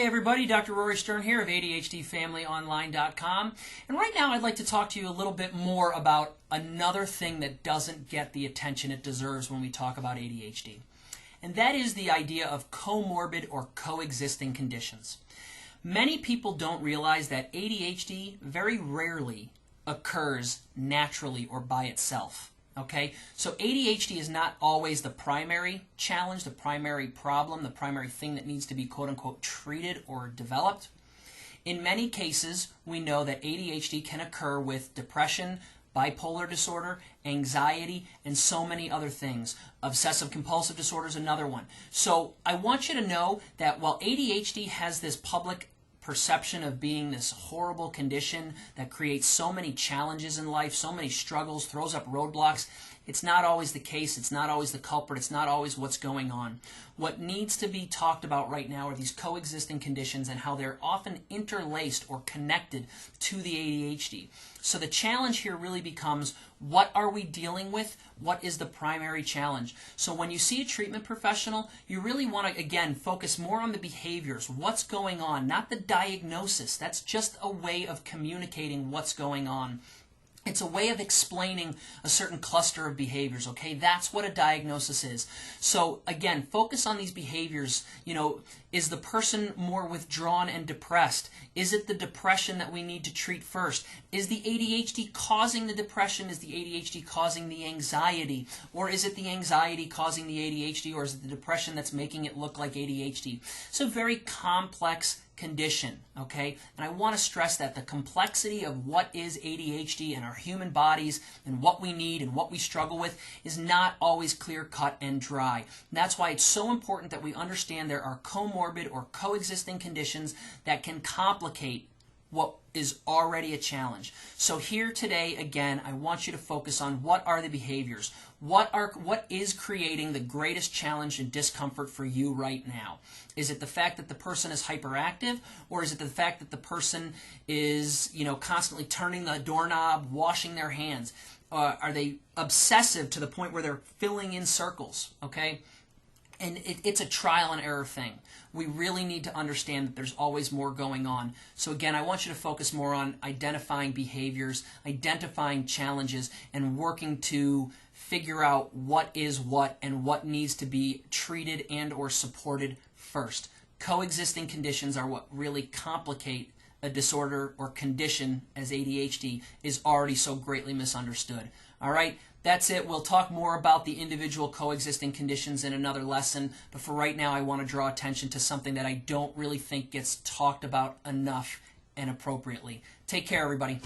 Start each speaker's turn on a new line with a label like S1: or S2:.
S1: Hey everybody, Dr. Rory Stern here of ADHDFamilyOnline.com, and right now I'd like to talk to you a little bit more about another thing that doesn't get the attention it deserves when we talk about ADHD, and that is the idea of comorbid or coexisting conditions. Many people don't realize that ADHD very rarely occurs naturally or by itself. Okay, so ADHD is not always the primary challenge, the primary problem, the primary thing that needs to be quote-unquote treated or developed. In many cases, we know that ADHD can occur with depression, bipolar disorder, anxiety, and so many other things. Obsessive-compulsive disorder is another one. So I want you to know that while ADHD has this public perception of being this horrible condition that creates so many challenges in life, so many struggles, throws up roadblocks, it's not always the case. It's not always the culprit. It's not always what's going on. What needs to be talked about right now are these coexisting conditions and how they're often interlaced or connected to the ADHD. So the challenge here really becomes, what are we dealing with? What is the primary challenge? So when you see a treatment professional, you really want to, again, focus more on the behaviors. What's going on? Not the diagnosis. That's just a way of communicating what's going on. It's a way of explaining a certain cluster of behaviors, okay? That's what a diagnosis is. So, again, focus on these behaviors. You know, is the person more withdrawn and depressed? Is it the depression that we need to treat first? Is the ADHD causing the depression? Is the ADHD causing the anxiety? Or is it the anxiety causing the ADHD? Or is it the depression that's making it look like ADHD? It's a very complex condition, okay? And I want to stress that the complexity of what is ADHD in our human bodies and what we need and what we struggle with is not always clear-cut and dry. And that's why it's so important that we understand there are comorbid or coexisting conditions that can complicate what is already a challenge. So here today, again, I want you to focus on what are the behaviors. What is creating the greatest challenge and discomfort for you right now? Is it the fact that the person is hyperactive, or is it the fact that the person is, constantly turning the doorknob, washing their hands? Are they obsessive to the point where they're filling in circles? Okay? And it's a trial and error thing. We really need to understand that there's always more going on. So again, I want you to focus more on identifying behaviors, identifying challenges, and working to figure out what is what and what needs to be treated and or supported first. Coexisting conditions are what really complicate a disorder or condition, as ADHD is already so greatly misunderstood. All right, that's it. We'll talk more about the individual coexisting conditions in another lesson, but for right now I want to draw attention to something that I don't really think gets talked about enough and appropriately. Take care, everybody.